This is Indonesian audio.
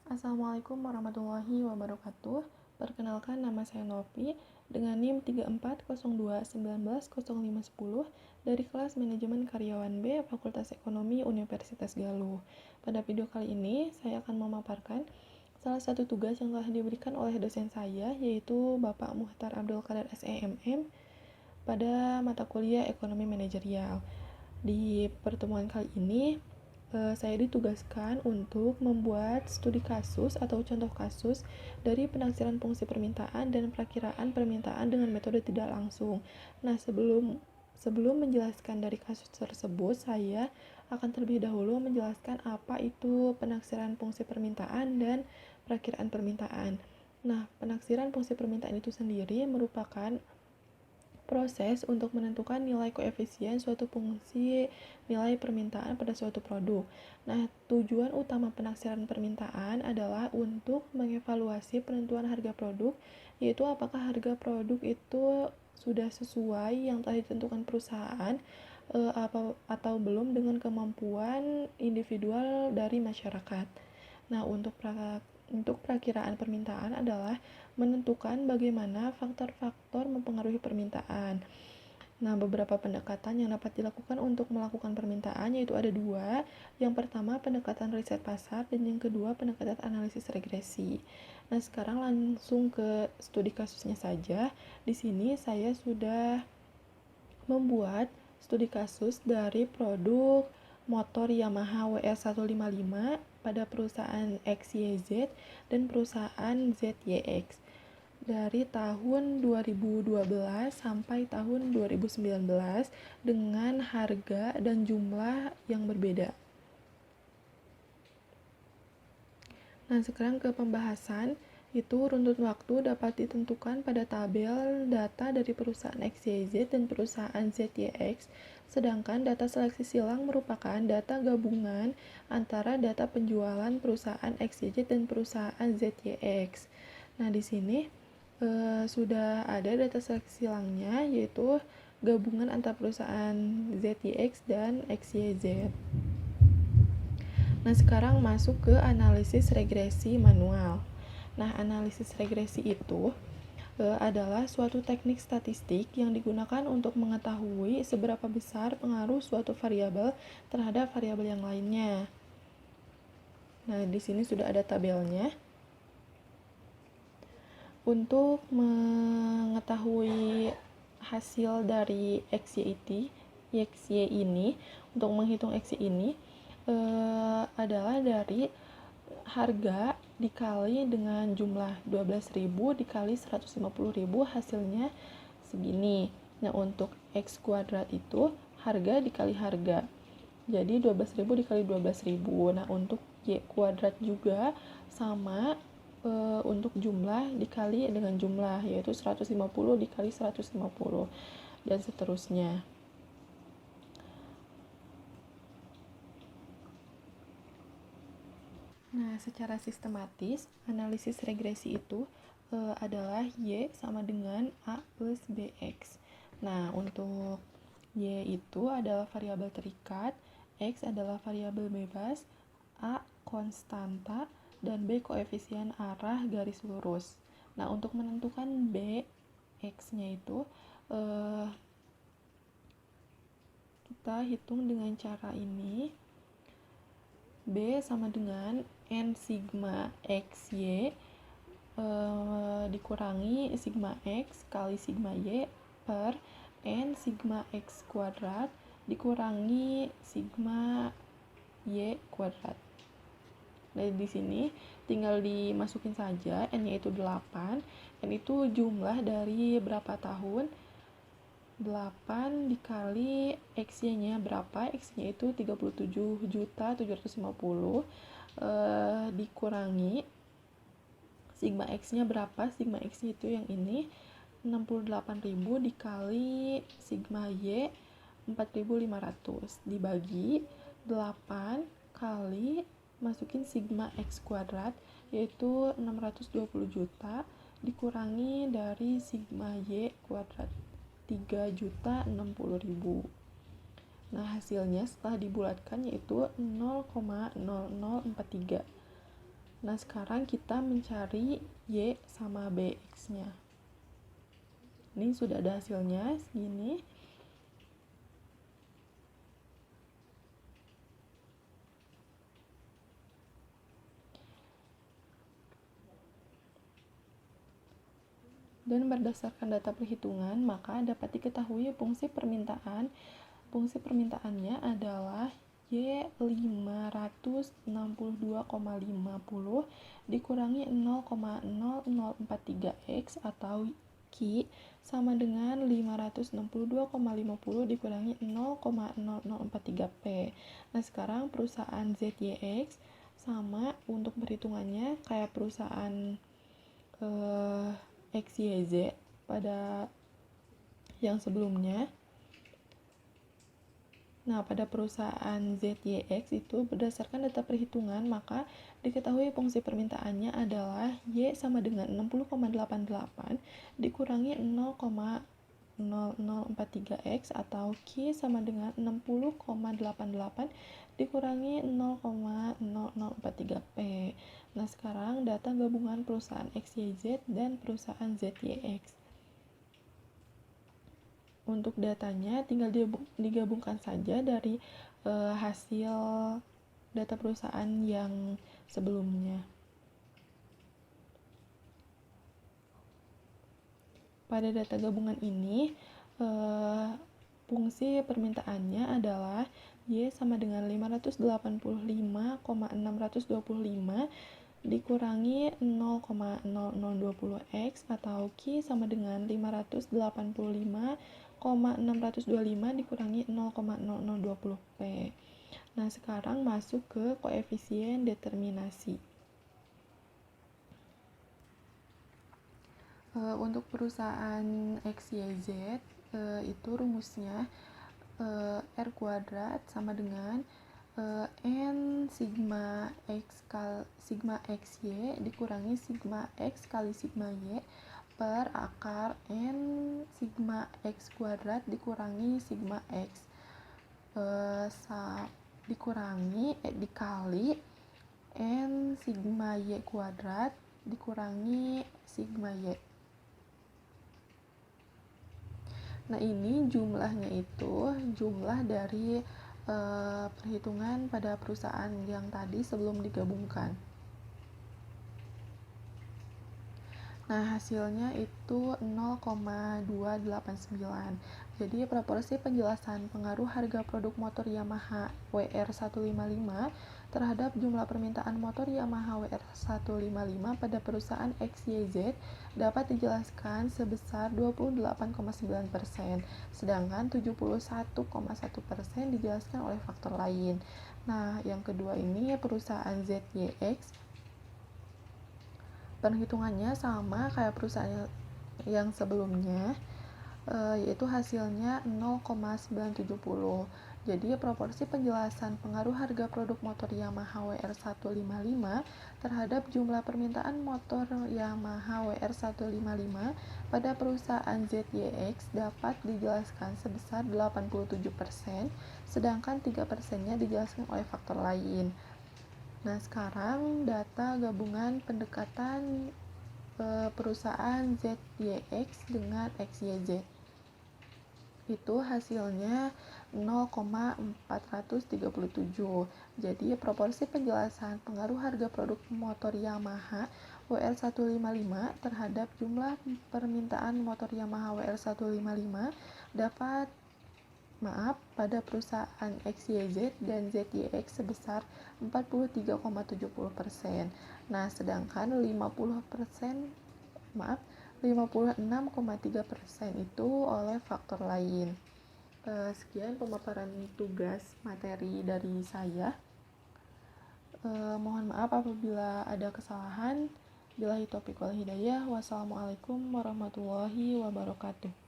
Assalamualaikum warahmatullahi wabarakatuh. Perkenalkan, nama saya Novi dengan NIM 34021910 dari kelas Manajemen Karyawan B Fakultas Ekonomi Universitas Galuh. Pada video kali ini, saya akan memaparkan salah satu tugas yang telah diberikan oleh dosen saya, yaitu Bapak Muhtar Abdul Qadir SEMM pada mata kuliah Ekonomi Manajerial. Di pertemuan kali ini, saya ditugaskan untuk membuat studi kasus atau contoh kasus dari penaksiran fungsi permintaan dan perakiraan permintaan dengan metode tidak langsung. Nah, sebelum menjelaskan dari kasus tersebut, saya akan terlebih dahulu menjelaskan apa itu penaksiran fungsi permintaan dan perakiraan permintaan. Nah, penaksiran fungsi permintaan itu sendiri merupakan proses untuk menentukan nilai koefisien suatu fungsi nilai permintaan pada suatu produk. Nah, tujuan utama penaksiran permintaan adalah untuk mengevaluasi penentuan harga produk, yaitu apakah harga produk itu sudah sesuai yang telah ditentukan perusahaan atau belum dengan kemampuan individual dari masyarakat. Nah, untuk perakiraan permintaan adalah menentukan bagaimana faktor-faktor mempengaruhi permintaan. Nah, beberapa pendekatan yang dapat dilakukan untuk melakukan permintaan yaitu ada dua. Yang pertama, pendekatan riset pasar, dan yang kedua, pendekatan analisis regresi. Nah, sekarang langsung ke studi kasusnya saja. Di sini saya sudah membuat studi kasus dari produk motor Yamaha WR155 pada perusahaan XYZ dan perusahaan ZYX dari tahun 2012 sampai tahun 2019 dengan harga dan jumlah yang berbeda. Nah, sekarang ke pembahasan. Itu runtut waktu dapat ditentukan pada tabel data dari perusahaan XYZ dan perusahaan ZYX, sedangkan data seleksi silang merupakan data gabungan antara data penjualan perusahaan XYZ dan perusahaan ZYX. Nah, di sini sudah ada data seleksi silangnya, yaitu gabungan antara perusahaan ZYX dan XYZ. Nah, sekarang masuk ke analisis regresi manual. Nah, analisis regresi itu adalah suatu teknik statistik yang digunakan untuk mengetahui seberapa besar pengaruh suatu variabel terhadap variabel yang lainnya. Nah, di sini sudah ada tabelnya. Untuk mengetahui hasil dari XY ini, untuk menghitung XY ini adalah dari harga dikali dengan jumlah 12.000 dikali 150.000, hasilnya segini. Nah, untuk X kuadrat itu harga dikali harga, jadi 12.000 dikali 12.000. Nah, untuk Y kuadrat juga sama, untuk jumlah dikali dengan jumlah, yaitu 150 dikali 150 dan seterusnya. Nah, secara sistematis, analisis regresi itu adalah Y sama dengan A plus BX. Nah, untuk Y itu adalah variabel terikat, X adalah variabel bebas, A konstanta, dan B koefisien arah garis lurus. Nah, untuk menentukan B, X-nya itu kita hitung dengan cara ini. B sama dengan N sigma XY dikurangi sigma X kali sigma Y per N sigma X kuadrat dikurangi sigma Y kuadrat. Nah, di sini tinggal dimasukin saja, N-nya itu 8, N itu jumlah dari berapa tahun, 8 dikali X-nya berapa, X-nya itu 37.750, dikurangi sigma X-nya berapa, sigma X-nya itu yang ini 68.000 dikali sigma Y 4.500 dibagi 8 kali masukin sigma X kuadrat, yaitu 620 juta dikurangi dari sigma Y kuadrat 3.060.000. Nah, hasilnya setelah dibulatkan yaitu 0,0043. Nah, sekarang kita mencari Y sama BX-nya. Ini sudah ada hasilnya segini. Dan berdasarkan data perhitungan, maka dapat diketahui fungsi permintaan. Fungsi permintaannya adalah Y562,50 dikurangi 0,0043X atau Q sama dengan 562,50 dikurangi 0,0043P. Nah, sekarang perusahaan ZYX sama untuk perhitungannya kayak perusahaan XYZ pada yang sebelumnya. Nah, pada perusahaan ZYX itu berdasarkan data perhitungan, maka diketahui fungsi permintaannya adalah Y sama dengan 60,88 dikurangi 0,0043X atau Q sama dengan 60,88 dikurangi 0,0043P. Nah, sekarang data gabungan perusahaan XYZ dan perusahaan ZYX. Untuk datanya tinggal digabungkan saja dari hasil data perusahaan yang sebelumnya. Pada data gabungan ini, fungsi permintaannya adalah Y sama dengan 585,625 dikurangi 0,0020X atau Q sama dengan 585,625 dikurangi 0,0020P. Nah, sekarang masuk ke koefisien determinasi. Untuk perusahaan XYZ itu rumusnya R kuadrat sama dengan N sigma XY dikurangi sigma X kali sigma Y per akar N sigma X kuadrat dikurangi sigma X dikali N sigma Y kuadrat dikurangi sigma Y. Nah, ini jumlahnya itu jumlah dari perhitungan pada perusahaan yang tadi sebelum digabungkan. Nah, hasilnya itu 0,289. Jadi, proporsi penjelasan pengaruh harga produk motor Yamaha WR155 terhadap jumlah permintaan motor Yamaha WR155 pada perusahaan XYZ dapat dijelaskan sebesar 28,9%, sedangkan 71,1% dijelaskan oleh faktor lain. Nah, yang kedua ini perusahaan ZYX. Perhitungannya sama kayak perusahaan yang sebelumnya, yaitu hasilnya 0,970. Jadi proporsi penjelasan pengaruh harga produk motor Yamaha WR155 terhadap jumlah permintaan motor Yamaha WR155 pada perusahaan ZYX dapat dijelaskan sebesar 87%, sedangkan 3%-nya dijelaskan oleh faktor lain. Nah, sekarang data gabungan pendekatan perusahaan ZYX dengan XYZ. Itu hasilnya 0,437. Jadi, proporsi penjelasan pengaruh harga produk motor Yamaha WR155 terhadap jumlah permintaan motor Yamaha WR155 pada perusahaan XYZ dan ZYX sebesar 43,70%. Nah, sedangkan 56,3% itu oleh faktor lain. Sekian pemaparan tugas materi dari saya. Mohon maaf apabila ada kesalahan. Billahi taufiq wal hidayah. Wassalamualaikum warahmatullahi wabarakatuh.